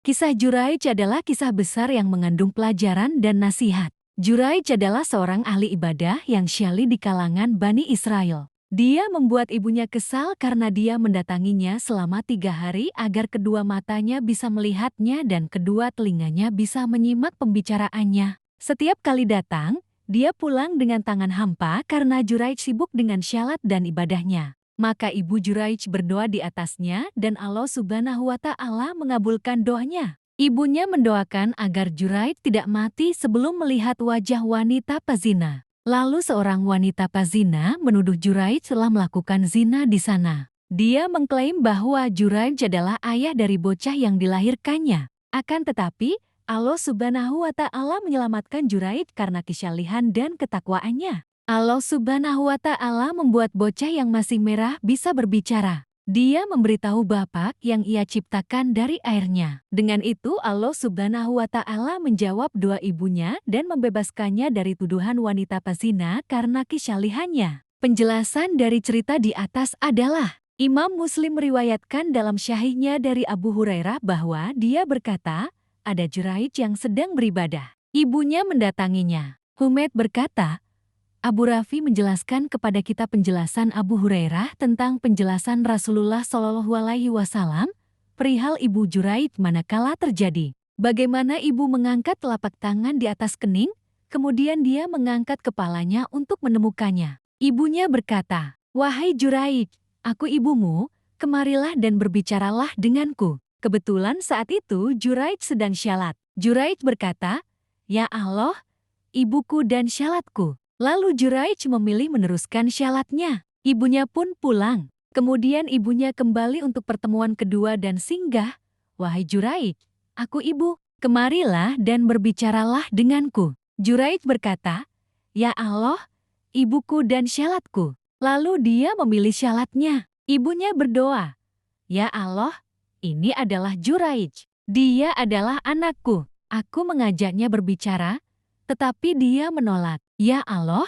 Kisah Juraij adalah kisah besar yang mengandung pelajaran dan nasihat. Juraij adalah seorang ahli ibadah yang syali di kalangan Bani Israel. Dia membuat ibunya kesal karena dia mendatanginya selama 3 hari agar kedua matanya bisa melihatnya dan kedua telinganya bisa menyimak pembicaraannya. Setiap kali datang, dia pulang dengan tangan hampa karena Juraij sibuk dengan syalat dan ibadahnya. Maka ibu Juraij berdoa di atasnya dan Allah Subhanahu wa Ta'ala mengabulkan doanya. Ibunya mendoakan agar Juraij tidak mati sebelum melihat wajah wanita pezina. Lalu seorang wanita pezina menuduh Juraij telah melakukan zina di sana. Dia mengklaim bahwa Juraij adalah ayah dari bocah yang dilahirkannya. Akan tetapi, Allah Subhanahu wa Ta'ala menyelamatkan Juraij karena kesyalihan dan ketakwaannya. Allah Subhanahu wa Ta'ala membuat bocah yang masih merah bisa berbicara. Dia memberitahu bapak yang ia ciptakan dari airnya. Dengan itu Allah Subhanahu wa Ta'ala menjawab doa ibunya dan membebaskannya dari tuduhan wanita pezina karena kesyalihannya. Penjelasan dari cerita di atas adalah, Imam Muslim meriwayatkan dalam syahihnya dari Abu Hurairah bahwa dia berkata, ada Juraij yang sedang beribadah. Ibunya mendatanginya. Humaid berkata, Abu Rafi menjelaskan kepada kita penjelasan Abu Hurairah tentang penjelasan Rasulullah Shallallahu Alaihi Wasallam perihal ibu Juraij manakala terjadi. Bagaimana ibu mengangkat telapak tangan di atas kening, kemudian dia mengangkat kepalanya untuk menemukannya. Ibunya berkata, wahai Juraij, aku ibumu, kemarilah dan berbicaralah denganku. Kebetulan saat itu Juraij sedang syalat. Juraij berkata, ya Allah, ibuku dan syalatku. Lalu Juraij memilih meneruskan syalatnya. Ibunya pun pulang. Kemudian ibunya kembali untuk pertemuan kedua dan singgah. Wahai Juraij, aku ibu, kemarilah dan berbicaralah denganku. Juraij berkata, ya Allah, ibuku dan syalatku. Lalu dia memilih syalatnya. Ibunya berdoa, ya Allah, ini adalah Juraij. Dia adalah anakku. Aku mengajaknya berbicara, tetapi dia menolak. Ya Allah,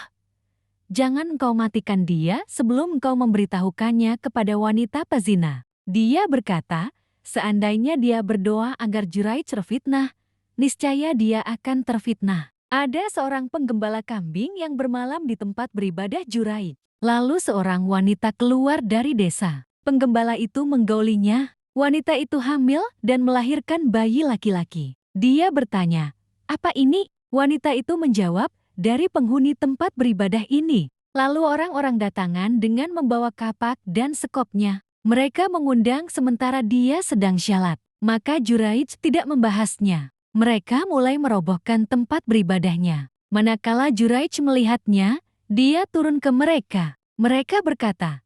jangan engkau matikan dia sebelum engkau memberitahukannya kepada wanita pezina. Dia berkata, seandainya dia berdoa agar Juraij terfitnah, niscaya dia akan terfitnah. Ada seorang penggembala kambing yang bermalam di tempat beribadah Juraij. Lalu seorang wanita keluar dari desa. Penggembala itu menggaulinya. Wanita itu hamil dan melahirkan bayi laki-laki. Dia bertanya, apa ini? Wanita itu menjawab, dari penghuni tempat beribadah ini. Lalu orang-orang datangan dengan membawa kapak dan sekopnya. Mereka mengundang sementara dia sedang syalat. Maka Juraij tidak membahasnya. Mereka mulai merobohkan tempat beribadahnya. Manakala Juraij melihatnya, dia turun ke mereka. Mereka berkata,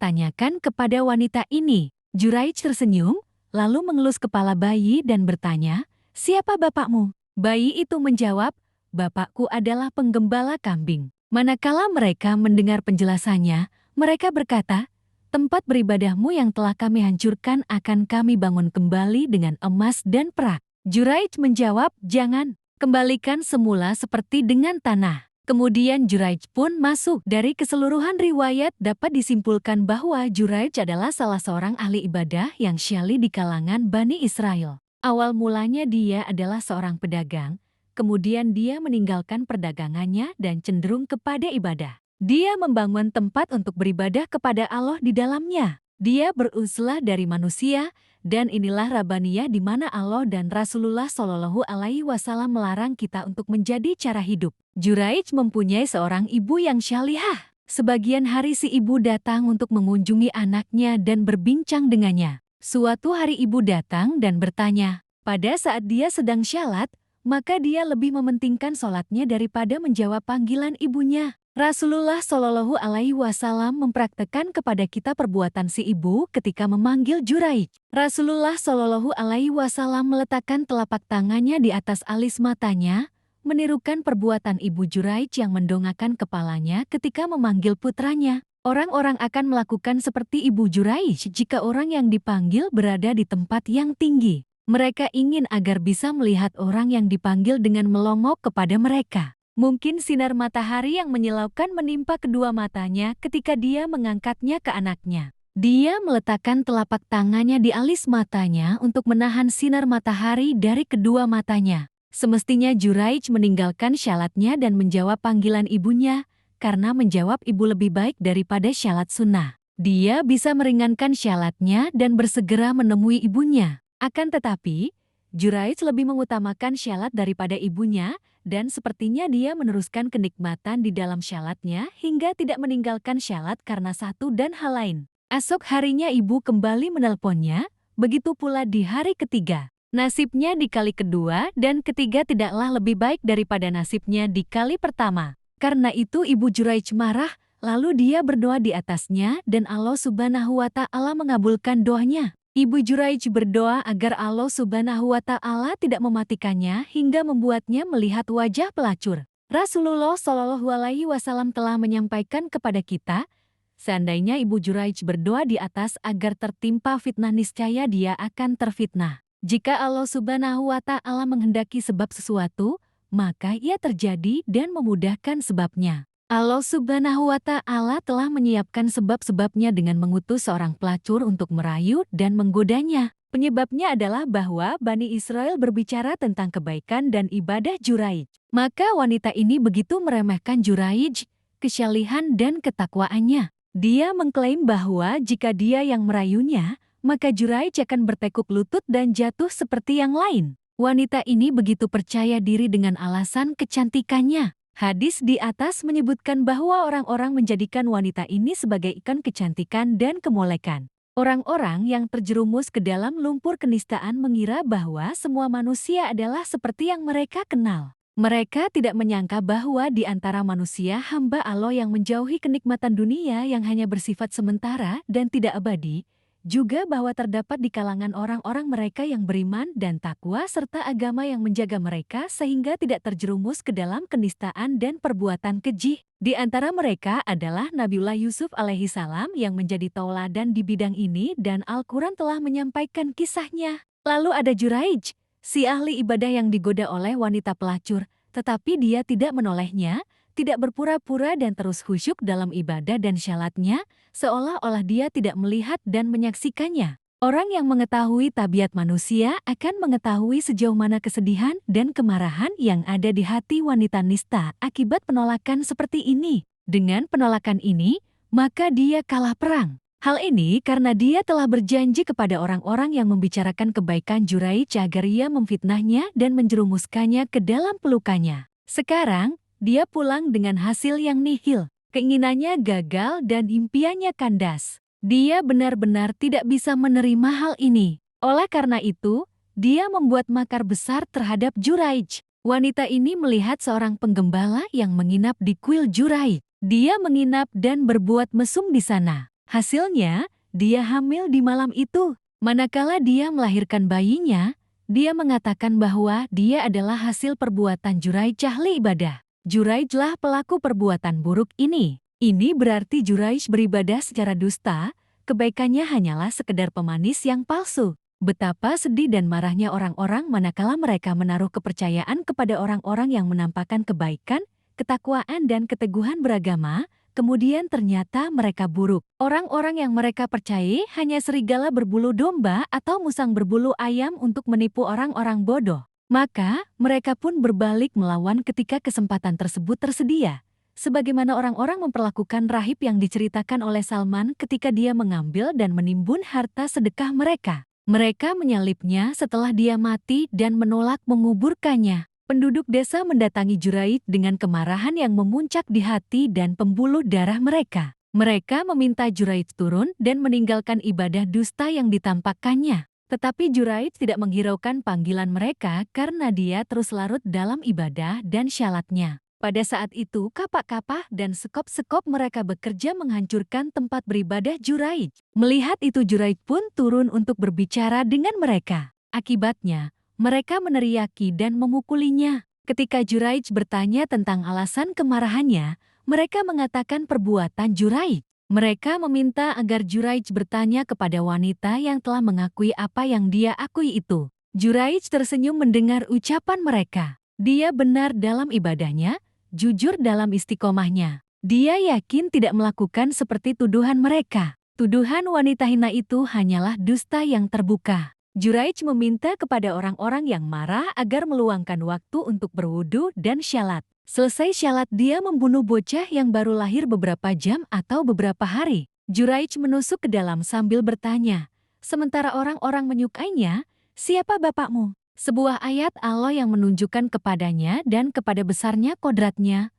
tanyakan kepada wanita ini. Juraij tersenyum, lalu mengelus kepala bayi dan bertanya, siapa bapakmu? Bayi itu menjawab, bapakku adalah penggembala kambing. Manakala mereka mendengar penjelasannya, mereka berkata, tempat beribadahmu yang telah kami hancurkan akan kami bangun kembali dengan emas dan perak. Juraij menjawab, jangan, kembalikan semula seperti dengan tanah. Kemudian Juraij pun masuk. Dari keseluruhan riwayat dapat disimpulkan bahwa Juraij adalah salah seorang ahli ibadah yang syali di kalangan Bani Israel. Awal mulanya dia adalah seorang pedagang, kemudian dia meninggalkan perdagangannya dan cenderung kepada ibadah. Dia membangun tempat untuk beribadah kepada Allah di dalamnya. Dia beruzlah dari manusia, dan inilah Rabbaniyah di mana Allah dan Rasulullah Shallallahu Alaihi Wasallam melarang kita untuk menjadi cara hidup. Juraij mempunyai seorang ibu yang syalihah. Sebagian hari si ibu datang untuk mengunjungi anaknya dan berbincang dengannya. Suatu hari ibu datang dan bertanya, pada saat dia sedang syalat, maka dia lebih mementingkan sholatnya daripada menjawab panggilan ibunya. Rasulullah Shallallahu Alaihi Wasallam mempraktekkan kepada kita perbuatan si ibu ketika memanggil Juraij. Rasulullah Shallallahu Alaihi Wasallam meletakkan telapak tangannya di atas alis matanya, menirukan perbuatan ibu Juraij yang mendongakkan kepalanya ketika memanggil putranya. Orang-orang akan melakukan seperti ibu Juraij jika orang yang dipanggil berada di tempat yang tinggi. Mereka ingin agar bisa melihat orang yang dipanggil dengan melongok kepada mereka. Mungkin sinar matahari yang menyilaukan menimpa kedua matanya ketika dia mengangkatnya ke anaknya. Dia meletakkan telapak tangannya di alis matanya untuk menahan sinar matahari dari kedua matanya. Semestinya Juraij meninggalkan syalatnya dan menjawab panggilan ibunya, karena menjawab ibu lebih baik daripada syalat sunnah. Dia bisa meringankan syalatnya dan bersegera menemui ibunya. Akan tetapi, Juraij lebih mengutamakan syalat daripada ibunya, dan sepertinya dia meneruskan kenikmatan di dalam syalatnya hingga tidak meninggalkan syalat karena satu dan hal lain. Esok harinya ibu kembali menelponnya, begitu pula di hari ketiga. Nasibnya di kali kedua dan ketiga tidaklah lebih baik daripada nasibnya di kali pertama. Karena itu ibu Juraij marah, lalu dia berdoa di atasnya dan Allah Subhanahu wa Ta'ala mengabulkan doanya. Ibu Juraij berdoa agar Allah Subhanahu wa Ta'ala tidak mematikannya hingga membuatnya melihat wajah pelacur. Rasulullah Shallallahu Alaihi Wasallam telah menyampaikan kepada kita, seandainya ibu Juraij berdoa di atas agar tertimpa fitnah, niscaya dia akan terfitnah. Jika Allah Subhanahu wa Ta'ala menghendaki sebab sesuatu, maka ia terjadi dan memudahkan sebabnya. Allah Subhanahu wa Ta'ala telah menyiapkan sebab-sebabnya dengan mengutus seorang pelacur untuk merayu dan menggodanya. Penyebabnya adalah bahwa Bani Israel berbicara tentang kebaikan dan ibadah Juraij. Maka wanita ini begitu meremehkan Juraij, kesyalihan dan ketakwaannya. Dia mengklaim bahwa jika dia yang merayunya, maka Juraij akan bertekuk lutut dan jatuh seperti yang lain. Wanita ini begitu percaya diri dengan alasan kecantikannya. Hadis di atas menyebutkan bahwa orang-orang menjadikan wanita ini sebagai ikon kecantikan dan kemolekan. Orang-orang yang terjerumus ke dalam lumpur kenistaan mengira bahwa semua manusia adalah seperti yang mereka kenal. Mereka tidak menyangka bahwa di antara manusia hamba Allah yang menjauhi kenikmatan dunia yang hanya bersifat sementara dan tidak abadi, juga bahwa terdapat di kalangan orang-orang mereka yang beriman dan takwa serta agama yang menjaga mereka sehingga tidak terjerumus ke dalam kenistaan dan perbuatan keji. Di antara mereka adalah Nabiullah Yusuf alaihi salam yang menjadi tauladan di bidang ini dan Al-Quran telah menyampaikan kisahnya. Lalu ada Juraij, si ahli ibadah yang digoda oleh wanita pelacur, tetapi dia tidak menolehnya, tidak berpura-pura dan terus khusyuk dalam ibadah dan syalatnya, seolah-olah dia tidak melihat dan menyaksikannya. Orang yang mengetahui tabiat manusia akan mengetahui sejauh mana kesedihan dan kemarahan yang ada di hati wanita nista akibat penolakan seperti ini. Dengan penolakan ini, maka dia kalah perang. Hal ini karena dia telah berjanji kepada orang-orang yang membicarakan kebaikan Juraij agar ia memfitnahnya dan menjerumuskannya ke dalam pelukannya. Sekarang, dia pulang dengan hasil yang nihil. Keinginannya gagal dan impiannya kandas. Dia benar-benar tidak bisa menerima hal ini. Oleh karena itu, dia membuat makar besar terhadap Juraij. Wanita ini melihat seorang penggembala yang menginap di kuil Juraij. Dia menginap dan berbuat mesum di sana. Hasilnya, dia hamil di malam itu. Manakala dia melahirkan bayinya, dia mengatakan bahwa dia adalah hasil perbuatan Juraij ahli ibadah. Juraijlah pelaku perbuatan buruk ini. Ini berarti Juraij beribadah secara dusta, kebaikannya hanyalah sekedar pemanis yang palsu. Betapa sedih dan marahnya orang-orang manakala mereka menaruh kepercayaan kepada orang-orang yang menampakkan kebaikan, ketakwaan dan keteguhan beragama, kemudian ternyata mereka buruk. Orang-orang yang mereka percayai hanya serigala berbulu domba atau musang berbulu ayam untuk menipu orang-orang bodoh. Maka, mereka pun berbalik melawan ketika kesempatan tersebut tersedia. Sebagaimana orang-orang memperlakukan rahib yang diceritakan oleh Salman ketika dia mengambil dan menimbun harta sedekah mereka. Mereka menyalibnya setelah dia mati dan menolak menguburkannya. Penduduk desa mendatangi Juraij dengan kemarahan yang memuncak di hati dan pembuluh darah mereka. Mereka meminta Juraij turun dan meninggalkan ibadah dusta yang ditampakkannya. Tetapi Juraij tidak menghiraukan panggilan mereka karena dia terus larut dalam ibadah dan syalatnya. Pada saat itu kapak-kapak dan sekop-sekop mereka bekerja menghancurkan tempat beribadah Juraij. Melihat itu Juraij pun turun untuk berbicara dengan mereka. Akibatnya, mereka meneriaki dan memukulinya. Ketika Juraij bertanya tentang alasan kemarahannya, mereka mengatakan perbuatan Juraij. Mereka meminta agar Juraij bertanya kepada wanita yang telah mengakui apa yang dia akui itu. Juraij tersenyum mendengar ucapan mereka. Dia benar dalam ibadahnya, jujur dalam istiqomahnya. Dia yakin tidak melakukan seperti tuduhan mereka. Tuduhan wanita hina itu hanyalah dusta yang terbuka. Juraij meminta kepada orang-orang yang marah agar meluangkan waktu untuk berwudu dan syalat. Selesai syalat dia membunuh bocah yang baru lahir beberapa jam atau beberapa hari. Juraij menusuk ke dalam sambil bertanya. Sementara orang-orang menyukainya, siapa bapakmu? Sebuah ayat Allah yang menunjukkan kepadanya dan kepada besarnya kodratnya.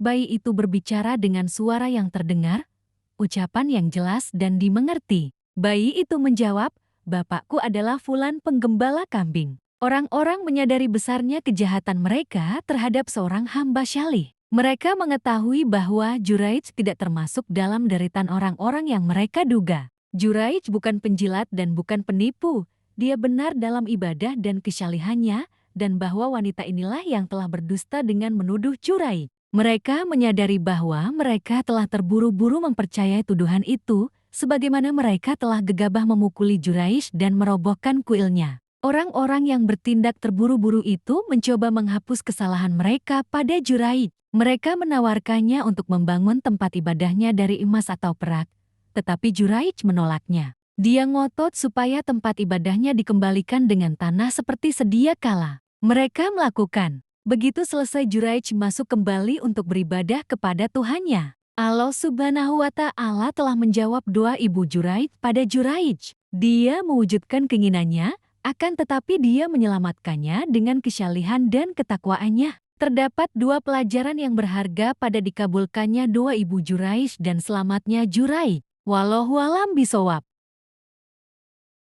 Bayi itu berbicara dengan suara yang terdengar, ucapan yang jelas dan dimengerti. Bayi itu menjawab, "Bapakku adalah Fulan penggembala kambing." Orang-orang menyadari besarnya kejahatan mereka terhadap seorang hamba syalih. Mereka mengetahui bahwa Juraij tidak termasuk dalam deretan orang-orang yang mereka duga. Juraij bukan penjilat dan bukan penipu. Dia benar dalam ibadah dan kesyalihannya, dan bahwa wanita inilah yang telah berdusta dengan menuduh Juraij. Mereka menyadari bahwa mereka telah terburu-buru mempercayai tuduhan itu, sebagaimana mereka telah gegabah memukuli Juraij dan merobohkan kuilnya. Orang-orang yang bertindak terburu-buru itu mencoba menghapus kesalahan mereka pada Juraij. Mereka menawarkannya untuk membangun tempat ibadahnya dari emas atau perak, tetapi Juraij menolaknya. Dia ngotot supaya tempat ibadahnya dikembalikan dengan tanah seperti sedia kala. Mereka melakukan. Begitu selesai Juraij masuk kembali untuk beribadah kepada Tuhannya. Allah Subhanahu wa Ta'ala telah menjawab doa ibu Juraij pada Juraij. Dia mewujudkan keinginannya, akan tetapi dia menyelamatkannya dengan kesyalihan dan ketakwaannya. Terdapat dua pelajaran yang berharga pada dikabulkannya doa ibu Juraij dan selamatnya Juraij. Wallahualam bisawab.